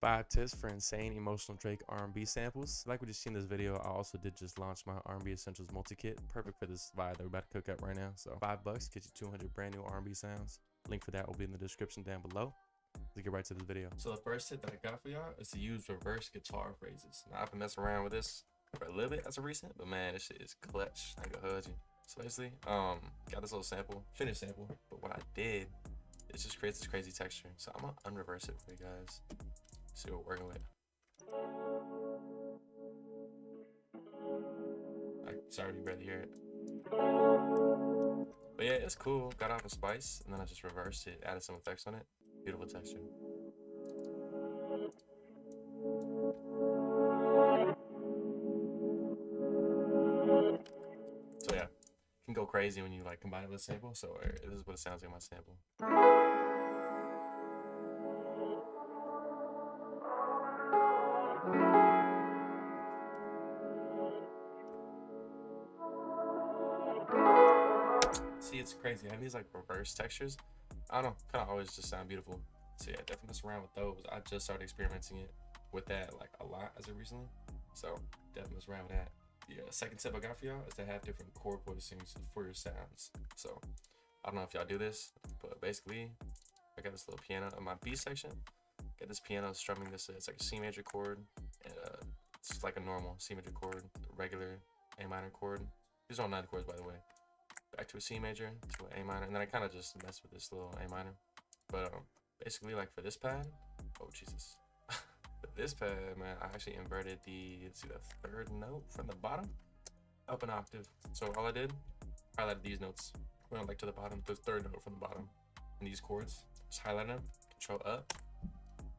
5 tips for insane emotional Drake R&B samples. Like we just seen in this video, I also did just launch my R&B Essentials multi-kit, perfect for this vibe that we're about to cook up right now. So $5 gets you 200 brand new R&B sounds. Link for that will be in the description down below. Let's get right to this video. So the first tip that I got for y'all is to use reverse guitar phrases. Now I've been messing around with this for a little bit as of recent, but man, this shit is clutch. I ain't gonna hold you. So basically, got this little sample, finished sample, but what I did is just creates this crazy texture. So I'm gonna unreverse it for you guys. See what we're working with. Sorry you barely hear it. But yeah, it's cool. Got off a spice, and then I just reversed it, added some effects on it. Beautiful texture. So yeah, you can go crazy when you like combine it with a sample. So this is what it sounds like on my sample. See, it's crazy. Having these like reverse textures, I don't know, kind of always just sound beautiful. So yeah, definitely mess around with those. I just started experimenting it with that like a lot as of recently. So definitely mess around with that. The second tip I got for y'all is to have different chord voicings for your sounds. So I don't know if y'all do this, but basically I got this little piano in my B section. Got this piano strumming this. It's like a C major chord. And, it's just like a normal C major chord, regular A minor chord. These are all 9 chords, by the way. Back to a C major, to an A minor, and then I kind of just mess with this little A minor. But basically, like for this pad, oh Jesus, for this pad, man, I actually inverted the third note from the bottom up an octave. So all I did, highlighted these notes, went like to the bottom, the third note from the bottom, and these chords, just highlighted them, Control up,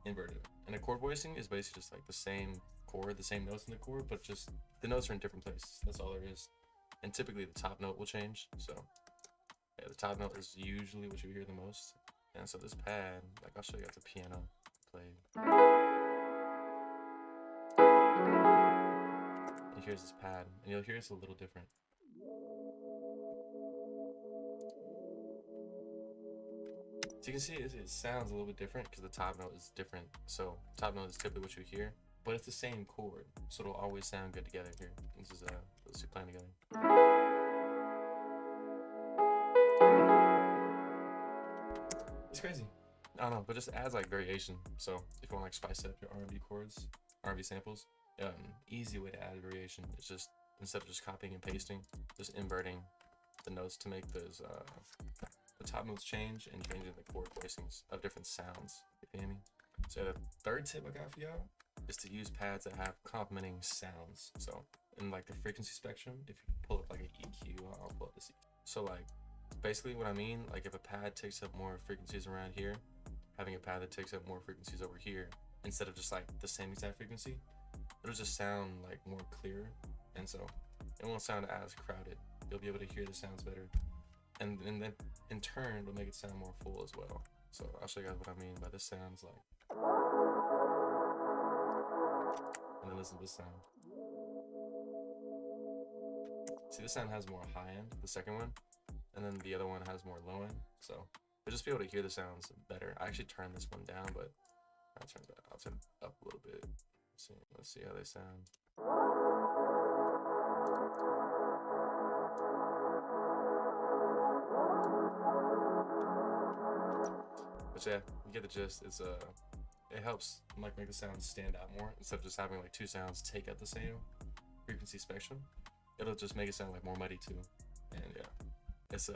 inverted it. And the chord voicing is basically just like the same chord, the same notes in the chord, but just the notes are in different places. That's all there is. And typically the top note will change. So yeah, the top note is usually what you hear the most. And so this pad, like I'll show you at the piano played. And here's this pad, and you'll hear it's a little different. So you can see it sounds a little bit different because the top note is different. So top note is typically what you hear, but it's the same chord, so it'll always sound good together here. This is those two playing together. It's crazy. I don't know, but just adds like variation. So if you want like spice up your R&B chords, R&B samples, easy way to add variation is just instead of just copying and pasting, just inverting the notes to make those the top notes change and changing the chord voicings of different sounds. You feel me? So the third tip I got for y'all is to use pads that have complementing sounds. So in like the frequency spectrum, if you pull up like an EQ, I'll pull up this EQ. So like basically what I mean, like if a pad takes up more frequencies around here, having a pad that takes up more frequencies over here, instead of just like the same exact frequency, it'll just sound like more clear. And so it won't sound as crowded. You'll be able to hear the sounds better. And then in turn, it'll make it sound more full as well. So I'll show you guys what I mean by this sounds like. And then listen to this sound. See, this sound has more high end, the second one, and then the other one has more low end. So you'll just be able to hear the sounds better. I actually turned this one down, but I'll turn it up a little bit. Let's see how they sound. But yeah, you get the gist. It's it helps like make the sounds stand out more instead of just having like 2 sounds take up the same frequency spectrum. It'll just make it sound like more muddy too. And yeah, it's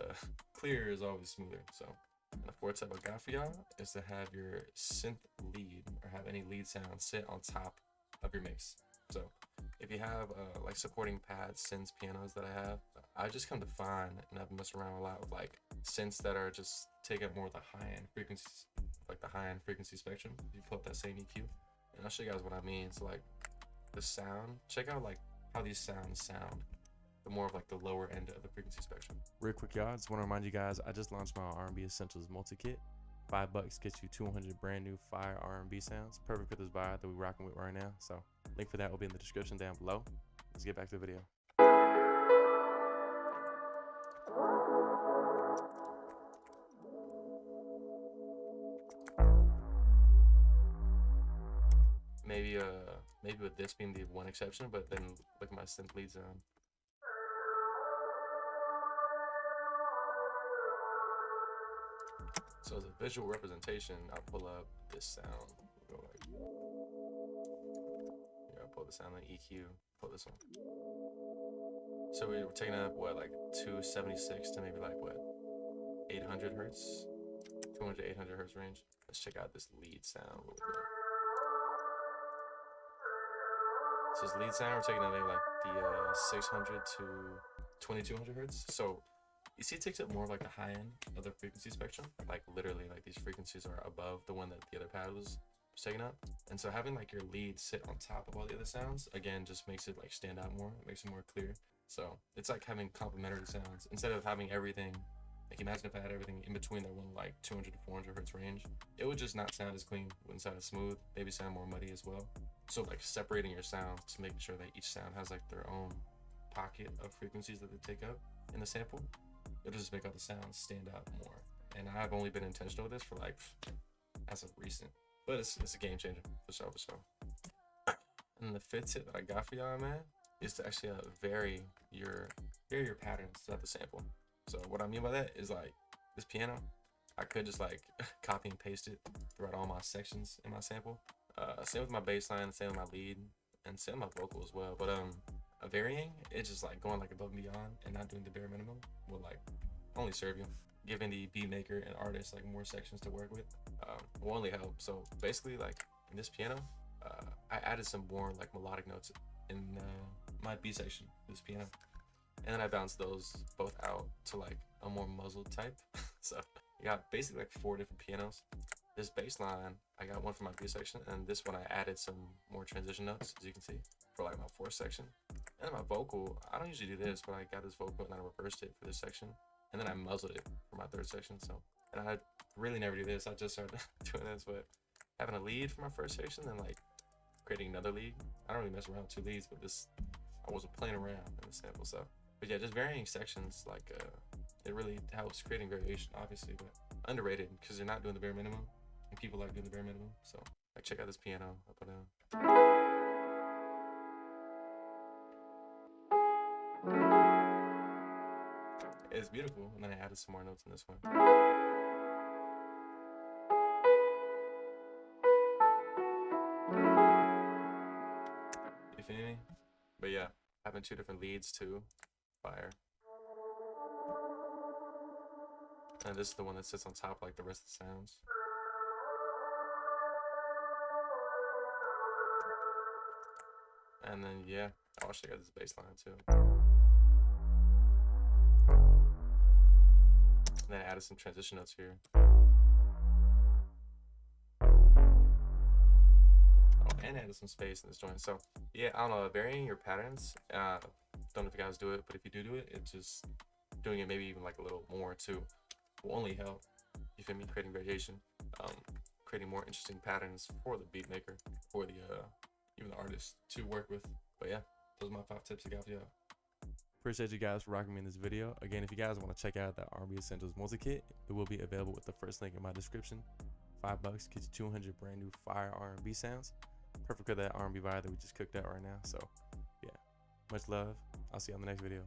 clear is always smoother. So and the fourth tip I got for y'all is to have your synth lead or have any lead sound sit on top of your mix. So if you have like supporting pads, synths, pianos that I just come to find, and I've messed around a lot with like synths that are just take up more of the high end frequencies, like the high end frequency spectrum. If you pull up that same EQ, and I'll show you guys what I mean. So like the sound, check out like how these sounds sound. The more of like the lower end of the frequency spectrum. Real quick, y'all, I just want to remind you guys, I just launched my R&B Essentials multi-kit. $5 gets you 200 brand new fire R&B sounds, perfect for this vibe that we're rocking with right now. So link for that will be in the description down below. Let's get back to the video. maybe with this being the one exception, but then look at my synth lead sound. So as a visual representation, I'll pull up this sound. Go like, here, I'll pull the sound in EQ, pull this one. So we were taking up what, like 276 to maybe like what, 800 hertz, 200 to 800 hertz range. Let's check out this lead sound. So this lead sound, we're taking it maybe like the 600 to 2200 hertz. So you see, it takes up more of like the high end of the frequency spectrum. Like literally, like these frequencies are above the one that the other pad was taking up. And so having like your lead sit on top of all the other sounds, again, just makes it like stand out more. It makes it more clear. So it's like having complementary sounds instead of having everything. Like imagine if I had everything in between that one like 200 to 400 hertz range, it would just not sound as clean, wouldn't sound as smooth, maybe sound more muddy as well. So like separating your sounds to make sure that each sound has like their own pocket of frequencies that they take up in the sample, it'll just make all the sounds stand out more. And I've only been intentional with this for like as of recent, but it's a game changer for sure, for sure. And the fifth tip that I got for y'all, man, is to actually vary your patterns throughout the sample. So what I mean by that is like this piano, I could just like copy and paste it throughout all my sections in my sample. Same with my bass line, same with my lead, and same with my vocal as well. But varying, it's just like going like above and beyond and not doing the bare minimum will like only serve you. Giving the beat maker and artist like more sections to work with will only help. So basically, like in this piano, I added some more like melodic notes in my B section, this piano. And then I bounced those both out to like a more muzzled type. So you got basically like 4 different pianos. This bass line, I got one for my B section, and this one I added some more transition notes, as you can see, for like my 4th section. And then my vocal, I don't usually do this, but I got this vocal and I reversed it for this section. And then I muzzled it for my 3rd section. So, and I really never do this. I just started doing this, but having a lead for my 1st section and like creating another lead. I don't really mess around with 2 leads, but this, I wasn't playing around in the sample. So, but yeah, just varying sections, like it really helps creating variation, obviously, but underrated because you're not doing the bare minimum, and people like doing the bare minimum. So, like, check out this piano up and down. It's beautiful, and then I added some more notes in this one. You feel me? But yeah, having 2 different leads too, fire. And this is the one that sits on top like the rest of the sounds. And then yeah, I'll check out this bass line too. And then I added some transition notes here. And added some space in this joint. So yeah, I don't know, varying your patterns. Don't know if you guys do it, but if you do it, it's just doing it maybe even like a little more too will only help. You feel me? Creating variation, creating more interesting patterns for the beat maker, for the even the artist to work with. But yeah, those are my 5 tips I got for y'all. Appreciate you guys for rocking me in this video. Again, if you guys want to check out that RnB Essentials multi-kit, it will be available with the first link in my description. $5 gets you 200 brand new fire RnB sounds. Perfect for that RnB vibe that we just cooked out right now. So yeah, much love. I'll see you on the next video.